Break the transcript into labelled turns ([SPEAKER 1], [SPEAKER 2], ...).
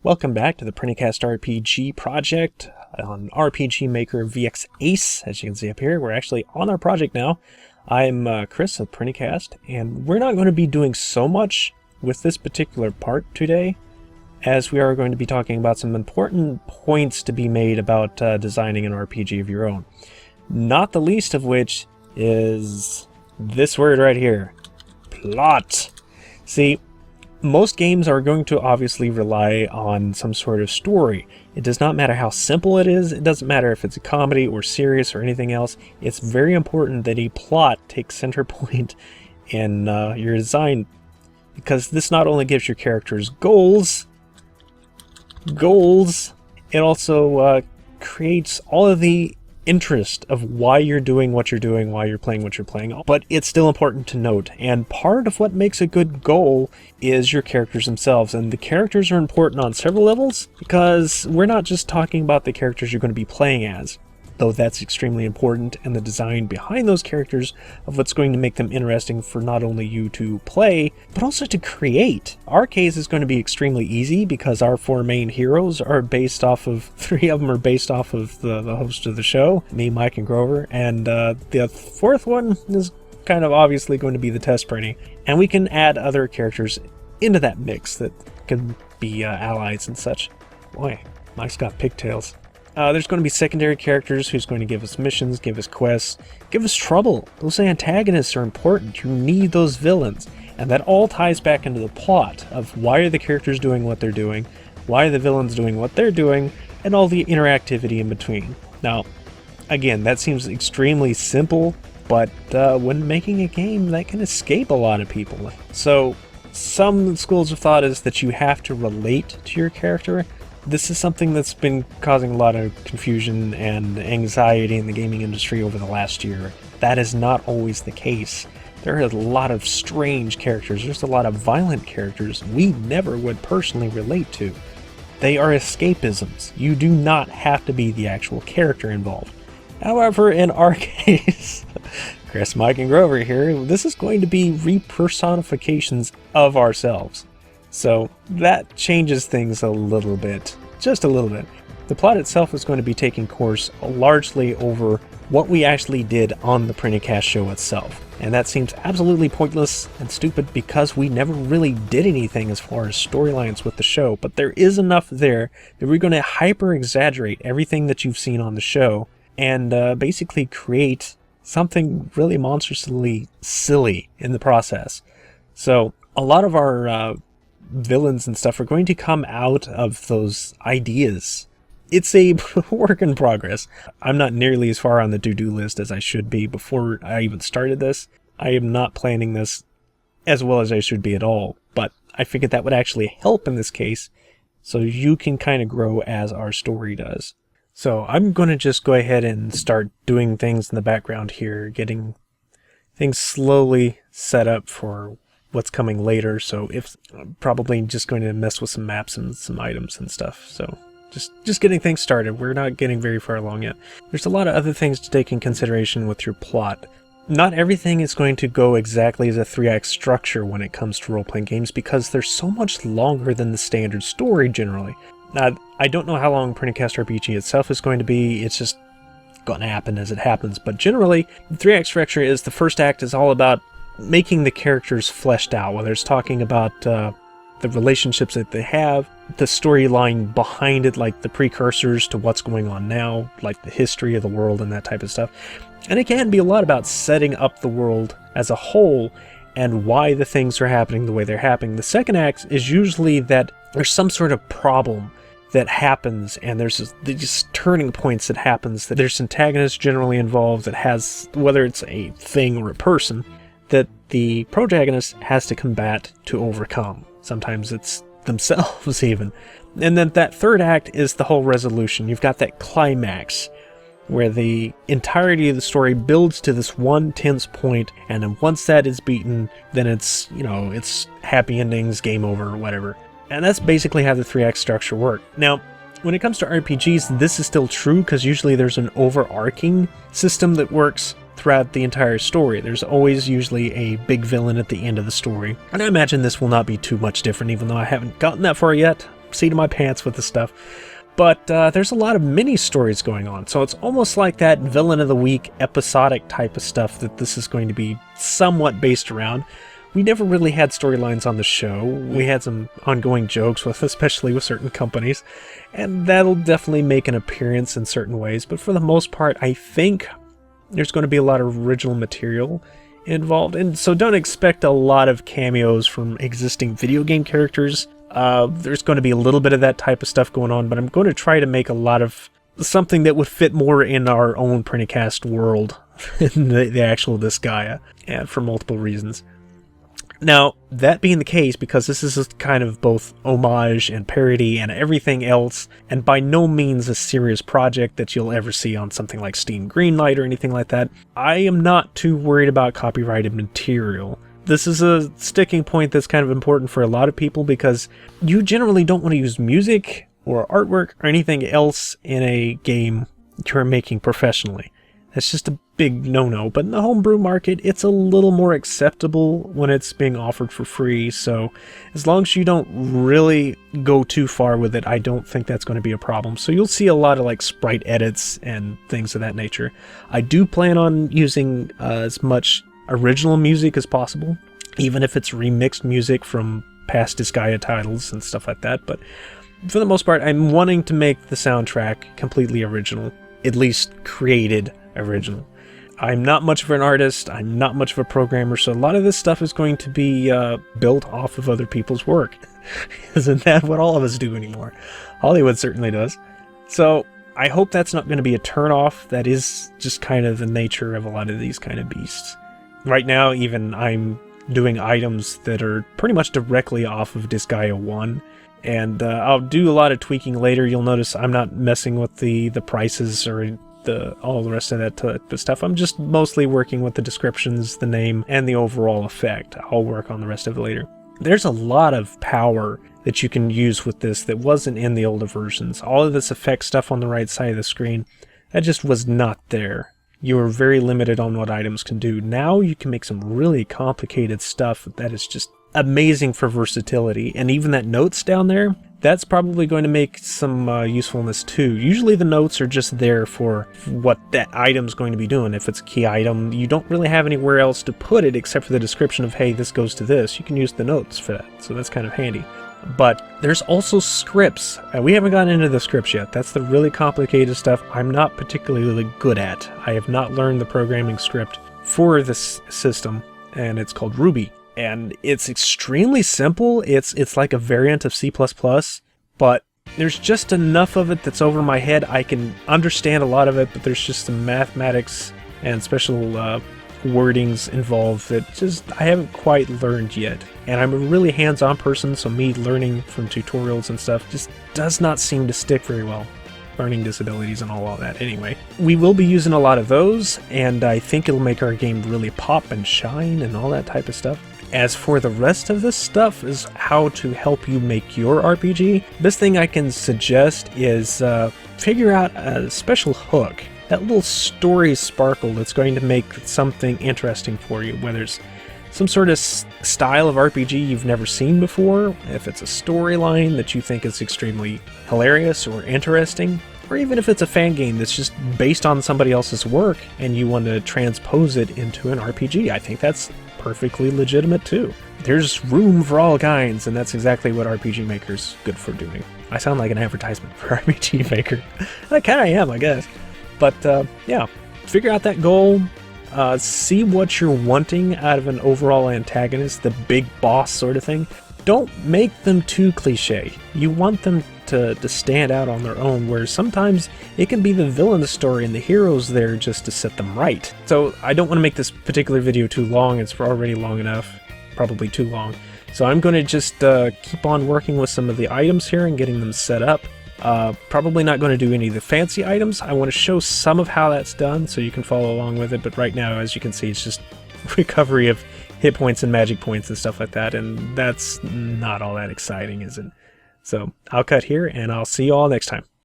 [SPEAKER 1] Welcome back to the PrinnyCastRPG project on RPG Maker VX Ace. As you can see up here, we're actually on our project now. I'm Chris of PrinnyCast, and we're not going to be doing so much with this particular part today, as we are going to be talking about some important points to be made about designing an RPG of your own. Not the least of which is this word right here, plot. See, most games are going to obviously rely on some sort of story. It does not matter how simple it is. It doesn't matter if it's a comedy or serious or anything else. It's very important that a plot takes center point in your design, because this not only gives your characters goals, it also creates all of the interest of why you're doing what you're doing, why you're playing what you're playing. But it's still important to note, and part of what makes a good goal is your characters themselves, and the characters are important on several levels, because we're not just talking about the characters you're going to be playing as, though that's extremely important, and the design behind those characters of what's going to make them interesting for not only you to play, but also to create. Our case is going to be extremely easy because our four main heroes are based off of, three of them are based off of the host of the show, me, Mike, and Grover, and the fourth one is kind of obviously going to be the test Prinny, and we can add other characters into that mix that can be allies and such. Boy, Mike's got pigtails. There's going to be secondary characters who's going to give us missions, give us quests, give us trouble. Those antagonists are important. You need those villains. And that all ties back into the plot of why are the characters doing what they're doing, why are the villains doing what they're doing, and all the interactivity in between. Now, again, that seems extremely simple, but when making a game, that can escape a lot of people. So, some schools of thought is that you have to relate to your character. This is something that's been causing a lot of confusion and anxiety in the gaming industry over the last year. That is not always the case. There are a lot of strange characters. There's a lot of violent characters we never would personally relate to. They are escapisms. You do not have to be the actual character involved. However, in our case, Chris, Mike, and Grover here, this is going to be repersonifications of ourselves. So that changes things a little bit, just a little bit. The plot itself is going to be taking course largely over what we actually did on the Prinnycast show itself. And that seems absolutely pointless and stupid because we never really did anything as far as storylines with the show. But there is enough there that we're going to hyper-exaggerate everything that you've seen on the show and basically create something really monstrously silly in the process. So a lot of our villains and stuff are going to come out of those ideas. It's a work in progress. I'm not nearly as far on the to-do list as I should be before I even started this. I am not planning this as well as I should be at all, but I figured that would actually help in this case, so you can kind of grow as our story does. So I'm going to just go ahead and start doing things in the background here, getting things slowly set up for what's coming later. So if I'm probably just going to mess with some maps and some items and stuff. So just getting things started. We're not getting very far along yet. There's a lot of other things to take in consideration with your plot. Not everything is going to go exactly as a 3-act structure when it comes to role-playing games because they're so much longer than the standard story generally. Now, I don't know how long PrinnyCastRPG itself is going to be. It's just going to happen as it happens. But generally, the 3-act structure is the first act is all about making the characters fleshed out, whether it's talking about the relationships that they have, the storyline behind it, like the precursors to what's going on now, like the history of the world and that type of stuff. And it can be a lot about setting up the world as a whole and why the things are happening the way they're happening. The second act is usually that there's some sort of problem that happens, and there's these turning points that happens, that there's antagonists generally involved that has, whether it's a thing or a person, that the protagonist has to combat to overcome. Sometimes it's themselves even. And then that third act is the whole resolution. You've got that climax where the entirety of the story builds to this one tense point, and then once that is beaten, then it's, it's happy endings, game over, or whatever. And that's basically how the 3-act structure works. Now, when it comes to RPGs, this is still true because usually there's an overarching system that works throughout the entire story. There's always usually a big villain at the end of the story. And I imagine this will not be too much different, even though I haven't gotten that far yet. seat of my pants with the stuff. But there's a lot of mini stories going on, so it's almost like that Villain of the Week episodic type of stuff that this is going to be somewhat based around. We never really had storylines on the show. We had some ongoing jokes with, especially with certain companies, and that'll definitely make an appearance in certain ways, but for the most part, I think there's going to be a lot of original material involved, and so don't expect a lot of cameos from existing video game characters. There's going to be a little bit of that type of stuff going on, but I'm going to try to make a lot of something that would fit more in our own Prinnycast world than the actual Disgaea, and for multiple reasons. Now, that being the case, because this is a kind of both homage and parody and everything else, and by no means a serious project that you'll ever see on something like Steam Greenlight or anything like that, I am not too worried about copyrighted material. This is a sticking point that's kind of important for a lot of people because you generally don't want to use music or artwork or anything else in a game you're making professionally. That's just a big no-no, but in the homebrew market, it's a little more acceptable when it's being offered for free, so as long as you don't really go too far with it, I don't think that's going to be a problem. So you'll see a lot of like sprite edits and things of that nature. I do plan on using as much original music as possible, even if it's remixed music from past Disgaea titles and stuff like that, but for the most part, I'm wanting to make the soundtrack completely original, at least created original. I'm not much of an artist, I'm not much of a programmer, so a lot of this stuff is going to be built off of other people's work. Isn't that what all of us do anymore? Hollywood certainly does. So I hope that's not going to be a turn-off. That is just kind of the nature of a lot of these kind of beasts. Right now, even I'm doing items that are pretty much directly off of Disgaea 1. And I'll do a lot of tweaking later. You'll notice I'm not messing with the prices or all the rest of that type of stuff. I'm just mostly working with the descriptions, the name, and the overall effect. I'll work on the rest of it later. There's a lot of power that you can use with this that wasn't in the older versions. All of this effect stuff on the right side of the screen, that just was not there. You were very limited on what items can do. Now you can make some really complicated stuff that is just amazing for versatility. And even that notes down there, that's probably going to make some usefulness too. Usually the notes are just there for what that item's going to be doing. If it's a key item, you don't really have anywhere else to put it except for the description of, hey, this goes to this. You can use the notes for that, so that's kind of handy. But there's also scripts. We haven't gotten into the scripts yet. That's the really complicated stuff I'm not particularly good at. I have not learned the programming script for this system, and it's called Ruby. And it's extremely simple. It's like a variant of C++, but there's just enough of it that's over my head. I can understand a lot of it, but there's just some mathematics and special wordings involved that just I haven't quite learned yet. And I'm a really hands-on person, so me learning from tutorials and stuff just does not seem to stick very well. Learning disabilities and all that anyway. We will be using a lot of those, and I think it'll make our game really pop and shine and all that type of stuff. As for the rest of this stuff is how to help you make your RPG. Best thing I can suggest is figure out a special hook. That little story sparkle that's going to make something interesting for you, whether it's some sort of style of RPG you've never seen before, if it's a storyline that you think is extremely hilarious or interesting, or even if it's a fan game that's just based on somebody else's work and you want to transpose it into an RPG. I think that's perfectly legitimate too. There's room for all kinds, and that's exactly what RPG Maker's good for doing. I sound like an advertisement for RPG Maker. I kind of am, I guess. But yeah, figure out that goal. See what you're wanting out of an overall antagonist, the big boss sort of thing. Don't make them too cliche. You want them to stand out on their own, where sometimes it can be the villain's story and the hero's there just to set them right. So I don't want to make this particular video too long. It's already long enough, probably too long. So I'm going to just keep on working with some of the items here and getting them set up. Probably not going to do any of the fancy items. I want to show some of how that's done so you can follow along with it, but right now, as you can see, it's just recovery of hit points and magic points and stuff like that, and that's not all that exciting, is it? So I'll cut here, and I'll see you all next time.